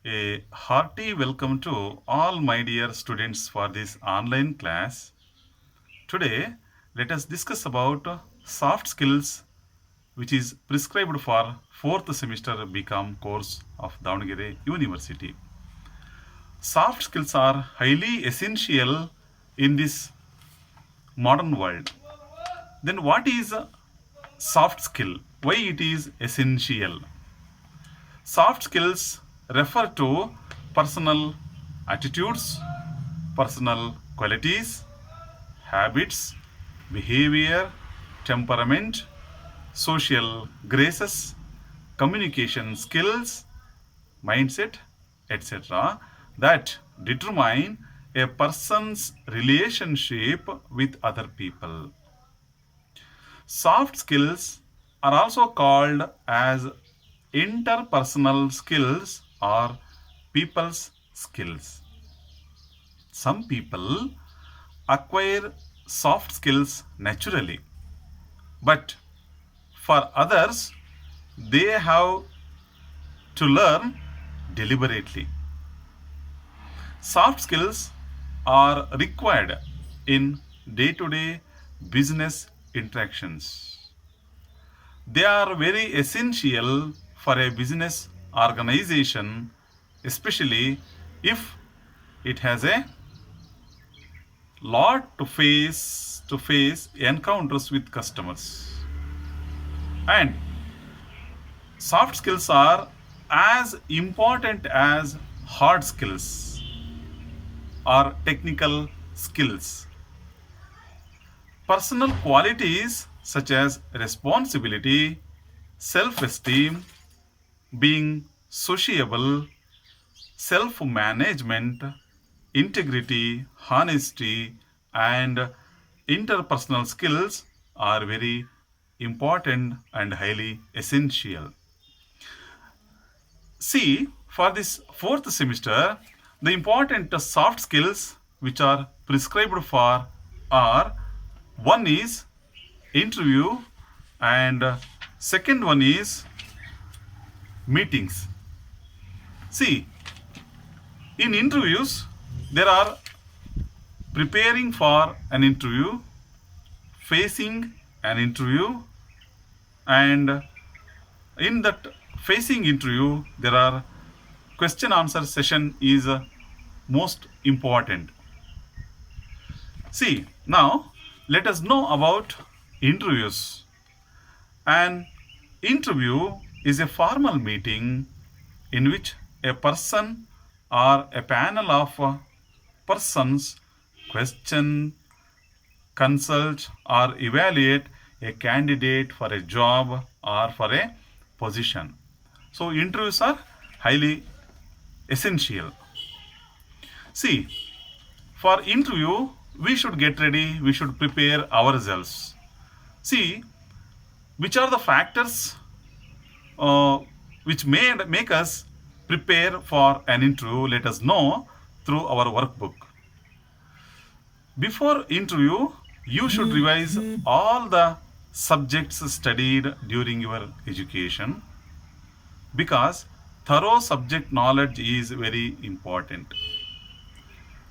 A hearty welcome to all my dear students for this online class. Today, let us discuss about soft skills which is prescribed for 4th semester BCom course of Davangere University. Soft skills are highly essential in this modern world. Then what is a soft skill? Why it is essential? Soft skills refer to personal attitudes, personal qualities, habits, behavior, temperament, social graces, communication skills, mindset, etc., that determine a person's relationship with other people. Soft skills are also called as interpersonal skills or people's skills. Some people acquire soft skills naturally, but for others, they have to learn deliberately. Soft skills are required in day to day business interactions. They are very essential for a business organization, especially if it has a lot to face encounters with customers. And soft skills are as important as hard skills or technical skills. Personal qualities such as responsibility, self esteem, being sociable, self management, integrity, honesty, and interpersonal skills are very important and highly essential. See, for this 4th semester, the important soft skills which are prescribed for are one is interview and second one is meetings. See, in interviews, there are preparing for an interview, facing an interview, and in that facing interview, there are question answer session is most important. See, now let us know about interviews. An interview is a formal meeting in which a person or a panel of persons question, consult, or evaluate a candidate for a job or for a position. So, interviews are highly essential. See, for interview, we should get ready, we should prepare ourselves. See, which are the factors uh, which may make us prepare for an interview? Let us know through our workbook. Before interview, you should revise all the subjects studied during your education because thorough subject knowledge is very important.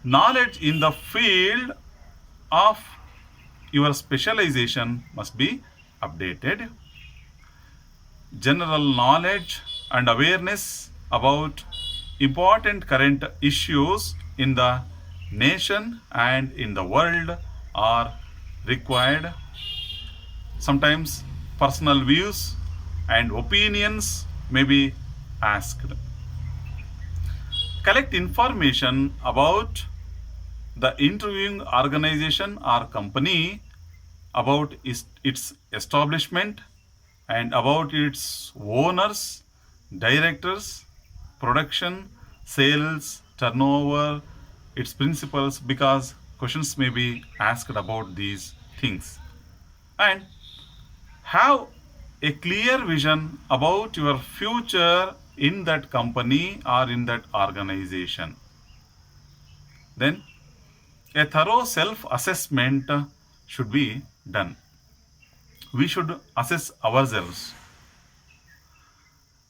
Knowledge in the field of your specialization must be updated. General knowledge and awareness about important current issues in the nation and in the world are required. Sometimes personal views and opinions may be asked. Collect information about the interviewing organization or company, about its establishment, and about its owners, directors, production, sales, turnover, its principles, because questions may be asked about these things. And have a clear vision about your future in that company or in that organization. Then a thorough self assessment should be done. We should assess ourselves.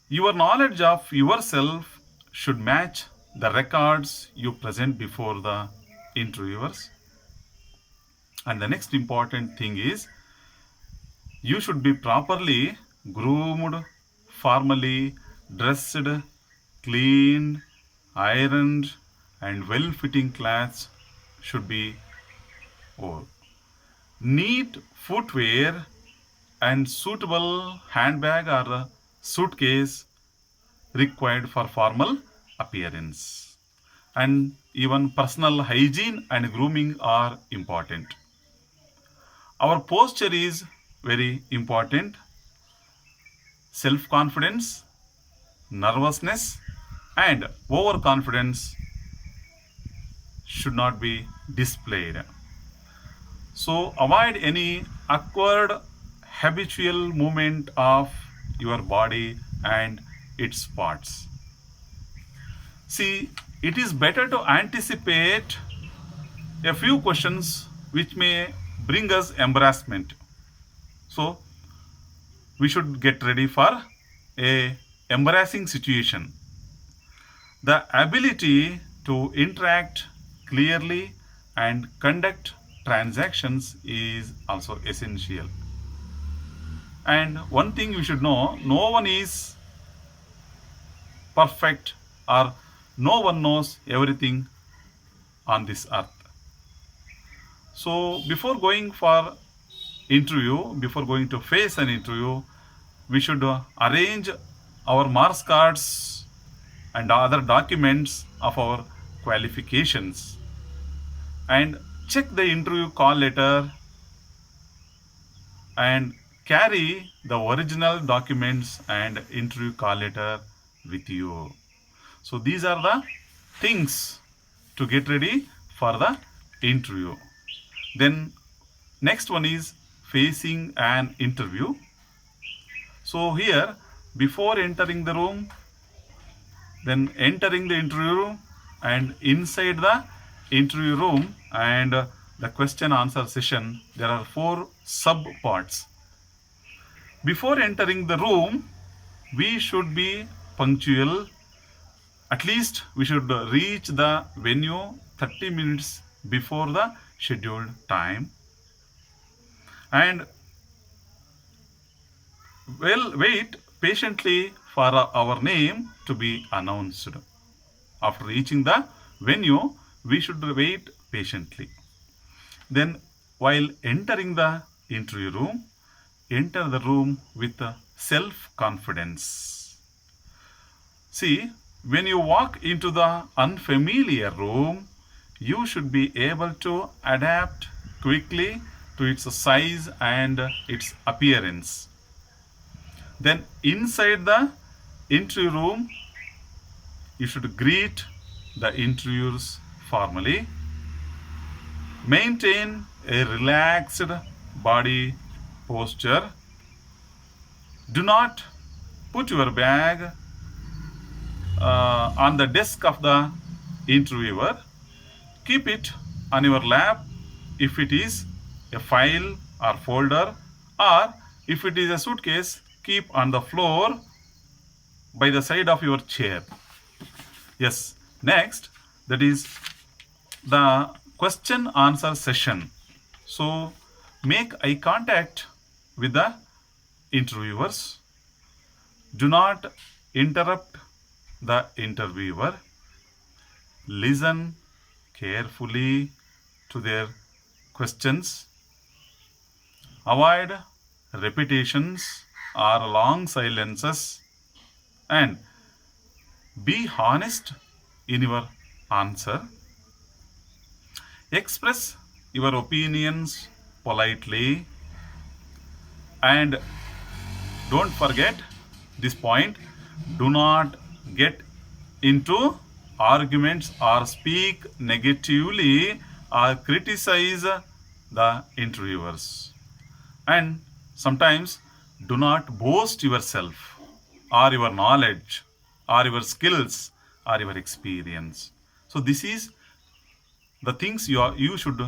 Your knowledge of yourself should match the records you present before the interviewers. And the next important thing is you should be properly groomed, formally dressed, cleaned, ironed, and well fitting clothes should be worn. Neat footwear and suitable handbag or suitcase required for formal appearance. And even personal hygiene and grooming are important. Our posture is very important. Self confidence, nervousness, and overconfidence should not be displayed. So, avoid any awkward habitual movement of your body and its parts. See, it is better to anticipate a few questions which may bring us embarrassment. So, we should get ready for a embarrassing situation. The ability to interact clearly and conduct transactions is also essential. And one thing you should know, no one is perfect or no one knows everything on this earth. So before going for interview, before going to face an interview, we should arrange our marks cards and other documents of our qualifications and check the interview call letter and carry the original documents and interview call letter with you. So these are the things to get ready for the interview. Then next one is facing an interview. So here, before entering the room, then entering the interview room, and inside the interview room and the question answer session, there are 4 sub parts. Before entering the room, we should be punctual. At least we should reach the venue 30 minutes before the scheduled time. And wait patiently for our name to be announced. After reaching the venue, we should wait patiently. Then, while entering the interview room, enter the room with self confidence. See, when you walk into the unfamiliar room, you should be able to adapt quickly to its size and its appearance. Then, inside the interview room, you should greet the interviewers formally. Maintain a relaxed body posture. Do not put your bag on the desk of the interviewer. Keep it on your lap if it is a file or folder, or if it is a suitcase, keep on the floor by the side of your chair. Yes, next, that is the question answer session. So make eye contact with the interviewers. Do not interrupt the interviewer. Listen carefully to their questions. Avoid repetitions or long silences, and be honest in your answer. Express your opinions politely, and don't forget this point, do not get into arguments or speak negatively or criticize the interviewers. And sometimes do not boast yourself or your knowledge or your skills or your experience. So this is the things you should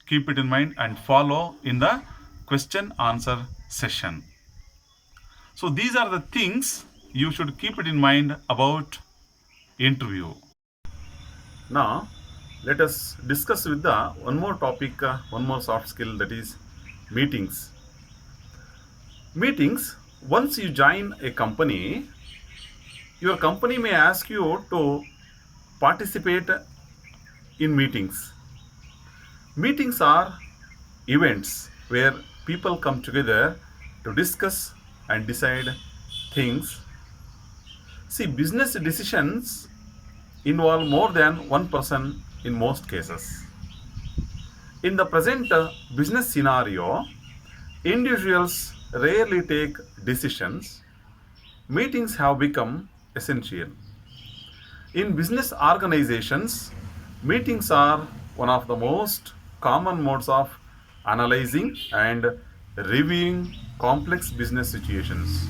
keep it in mind and follow in the question answer session. So these are the things you should keep it in mind about interview. Now, let us discuss with the one more topic, one more soft skill, that is meetings. Meetings, once you join a company, your company may ask you to participate in meetings. Meetings are events where people come together to discuss and decide things. See, business decisions involve more than one person in most cases. In the present business scenario, individuals rarely take decisions. Meetings have become essential. In business organizations, meetings are one of the most common modes of analyzing and reviewing complex business situations.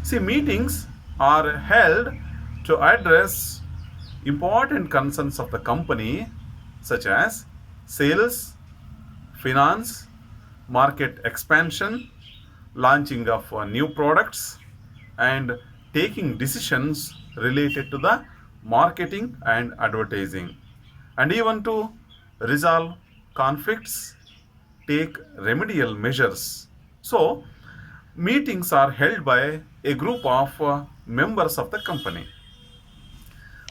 See, meetings are held to address important concerns of the company, such as sales, finance, market expansion, launching of new products, and taking decisions related to the marketing and advertising, and even to resolve conflicts, take remedial measures. So, meetings are held by a group of members of the company.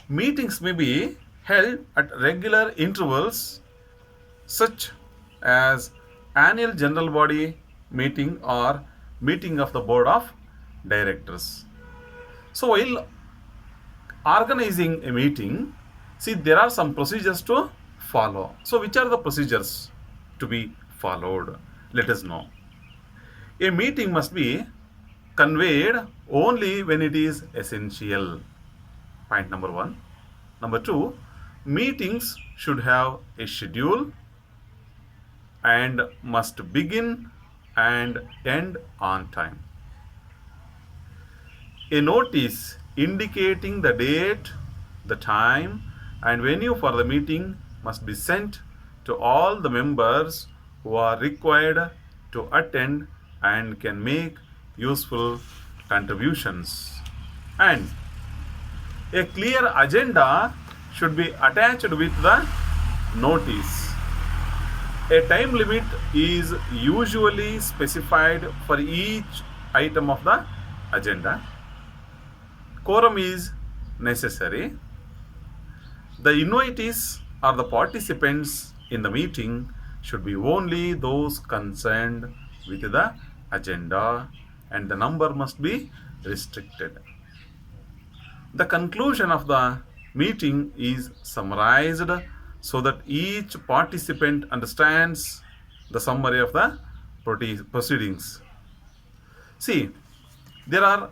Meetings may be held at regular intervals, such as annual general body meeting or meeting of the board of directors. So, while organizing a meeting, see, there are some procedures to follow. So, which are the procedures to be followed? Let us know. A meeting must be conveyed only when it is essential. Point number one. Number two, meetings should have a schedule and must begin and end on time. A notice indicating the date, the time, and venue for the meeting must be sent to all the members who are required to attend and can make useful contributions. And a clear agenda should be attached with the notice. A time limit is usually specified for each item of the agenda. Quorum is necessary. The invitees or the participants in the meeting should be only those concerned with the agenda, and the number must be restricted. The conclusion of the meeting is summarized so that each participant understands the summary of the proceedings. See, there are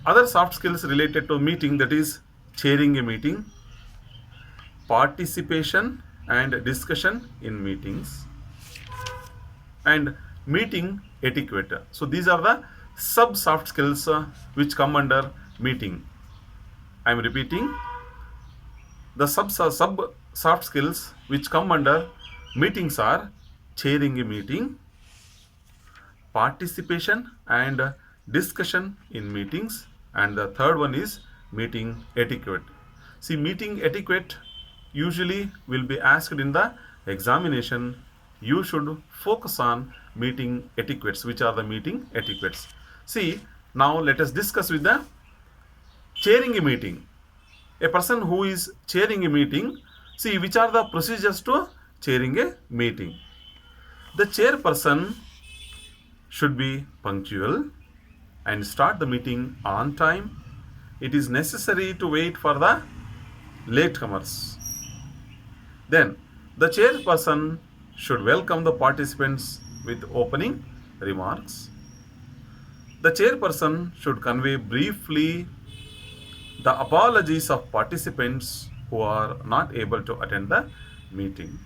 other soft skills related to meeting, that is chairing a meeting, participation and discussion in meetings, and meeting etiquette. So these are the sub soft skills which come under meeting. I am repeating, the sub soft skills which come under meetings are chairing a meeting, participation and discussion in meetings, and the third one is meeting etiquette. See, meeting etiquette usually will be asked in the examination. You should focus on meeting etiquettes. Which are the meeting etiquettes? See, now let us discuss with the chairing a meeting. A person who is chairing a meeting, see, which are the procedures to chairing a meeting? The chairperson should be punctual and start the meeting on time. It is necessary to wait for the latecomers. Then the chairperson should welcome the participants with opening remarks. The chairperson should convey briefly the apologies of participants who are not able to attend the meeting.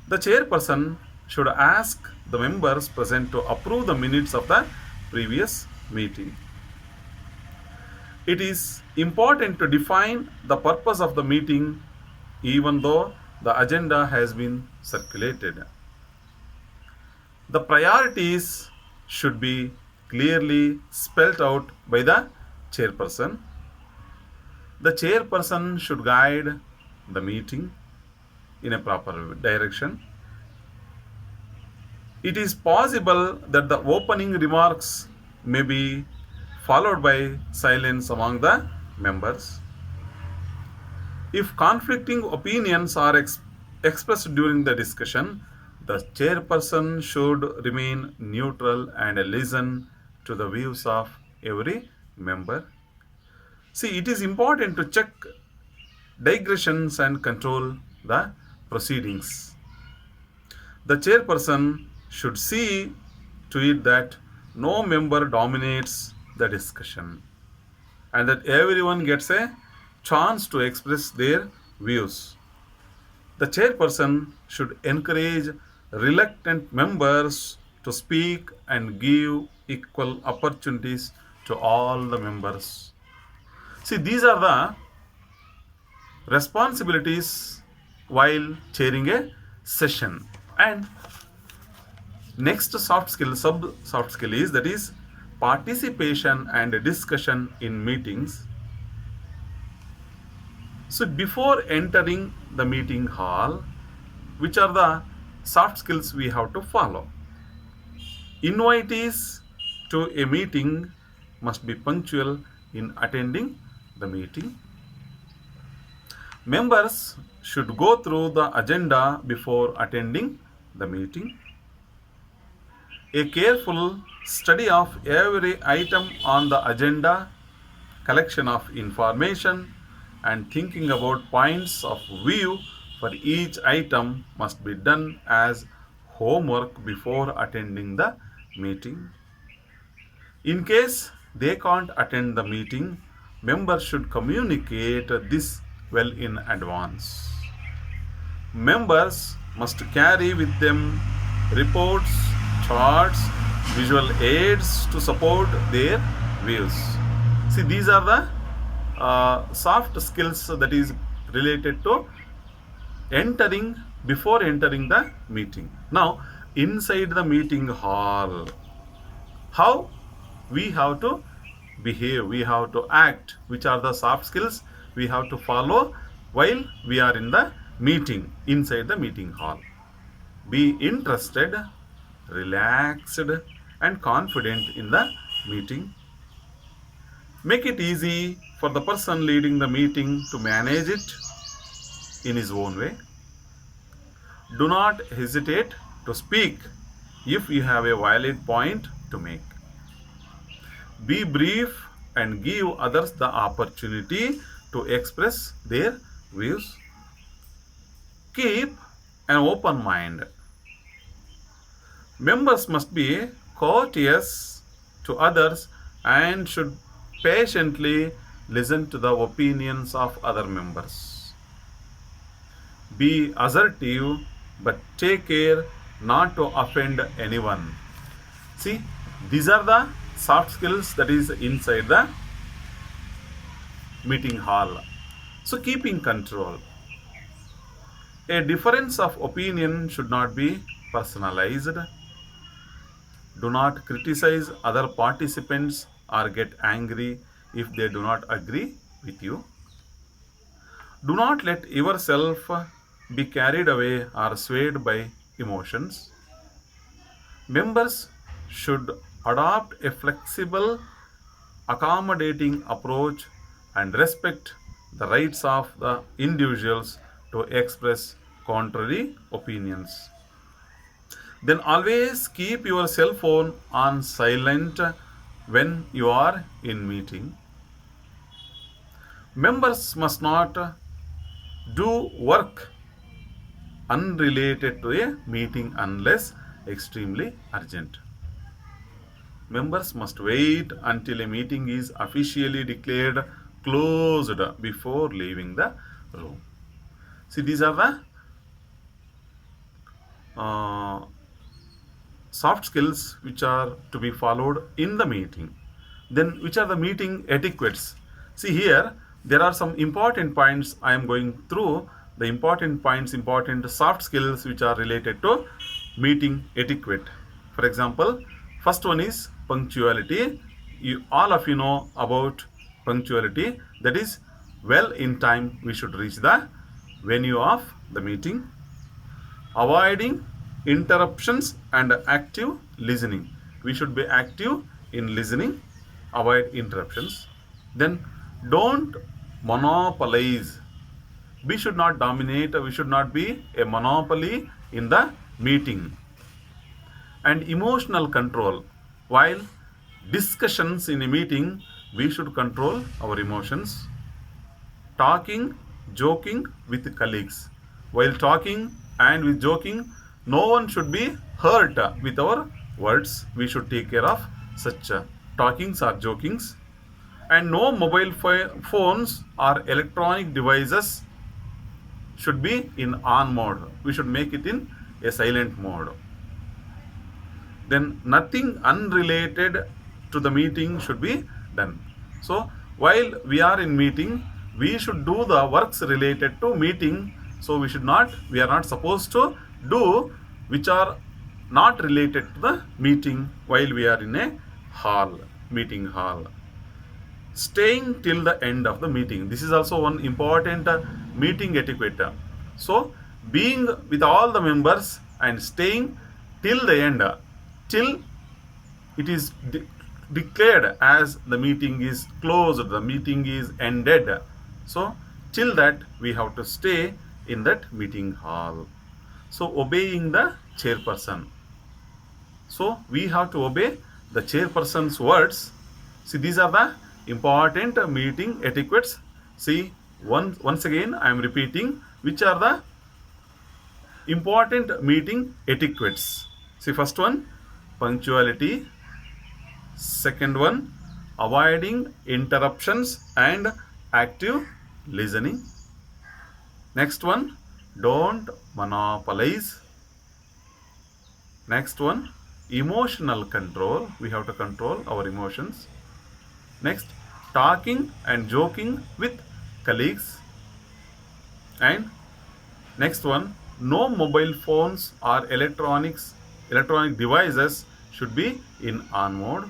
The chairperson should ask the members present to approve the minutes of the previous meeting. It is important to define the purpose of the meeting even though the agenda has been circulated. The priorities should be clearly spelled out by the chairperson. The chairperson should guide the meeting in a proper direction. It is possible that the opening remarks may be followed by silence among the members. If conflicting opinions are expressed during the discussion, the chairperson should remain neutral and listen to the views of every member. See, it is important to check digressions and control the proceedings. The chairperson should see to it that no member dominates the discussion and that everyone gets a chance to express their views. The chairperson should encourage reluctant members to speak and give equal opportunities to all the members. See, these are the responsibilities while chairing a session. And next soft skill, sub soft skill is, that is participation and discussion in meetings. So before entering the meeting hall, which are the soft skills we have to follow? Invitees to a meeting must be punctual in attending the meeting. Members should go through the agenda before attending the meeting. A careful study of every item on the agenda, collection of information, and thinking about points of view for each item must be done as homework before attending the meeting. In case they can't attend the meeting, members should communicate this well in advance. Members must carry with them reports, charts, visual aids to support their views. See, these are the soft skills that is related to before entering the meeting. Now, inside the meeting hall, how we have to behave, we have to act, which are the soft skills we have to follow while we are in the meeting, inside the meeting hall. Be interested, relaxed, and confident in the meeting. Make it easy for the person leading the meeting to manage it in his own way. Do not hesitate to speak if you have a valid point to make. Be brief and give others the opportunity to express their views. Keep an open mind. Members must be courteous to others and should patiently listen to the opinions of other members. Be assertive, but take care not to offend anyone. See, these are the soft skills that is inside the meeting hall. So keeping control. A difference of opinion should not be personalized. Do not criticize other participants or get angry if they do not agree with you. Do not let yourself be carried away or swayed by emotions. Members should adopt a flexible, accommodating approach and respect the rights of the individuals to express contrary opinions. Then always keep your cell phone on silent when you are in meeting. Members must not do work unrelated to a meeting unless extremely urgent. Members must wait until a meeting is officially declared closed before leaving the room. See, these are the soft skills which are to be followed in the meeting. Then, which are the meeting etiquettes? See, here there are some important points. I am going through the important points, important soft skills which are related to meeting etiquette. For example, first one is punctuality. All of you know about punctuality, that is, well in time we should reach the venue of the meeting. Avoiding interruptions and active listening. We should be active in listening, avoid interruptions. Then don't monopolize. We should not dominate, we should not be a monopoly in the meeting. And emotional control. While discussions in a meeting, we should control our emotions. Talking, joking with colleagues. While talking and with joking, no one should be hurt with our words. We should take care of such talkings or jokings. And no mobile phones or electronic devices should be in on mode. We should make it in a silent mode. Then nothing unrelated to the meeting should be done. So while we are in meeting, we should do the works related to meeting. So we are not supposed to do which are not related to the meeting while we are in a hall, meeting hall. Staying till the end of the meeting. This is also one important meeting etiquette. So being with all the members and staying till the end, till it is declared as the meeting is closed, the meeting is ended. So till that we have to stay in that meeting hall. So obeying the chairperson. So we have to obey the chairperson's words. See, these are the important meeting etiquettes. See, once again I am repeating which are the important meeting etiquettes. See, first one, punctuality. Second one, avoiding interruptions and active listening. Next one, don't monopolize. Next one, emotional control. We have to control our emotions. Next, talking and joking with colleagues. And next one, no mobile phones or electronic devices should be in on mode.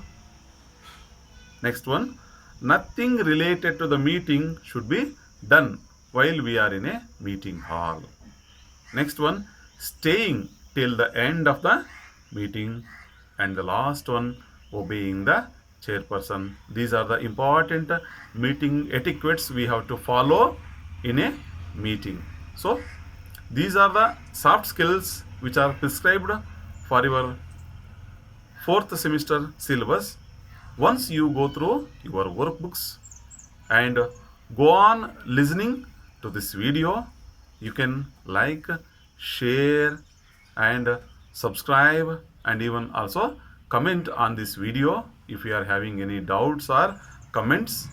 Next one, nothing related to the meeting should be done while we are in a meeting hall. Next one, staying till the end of the meeting. And the last one, obeying the chairperson. These are the important meeting etiquettes we have to follow in a meeting. So these are the soft skills which are prescribed for your 4th semester syllabus. Once you go through your workbooks and go on listening to this video, you can like, share and subscribe, and even also comment on this video if you are having any doubts or comments.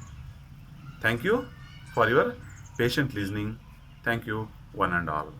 Thank you for your patient listening. Thank you one and all.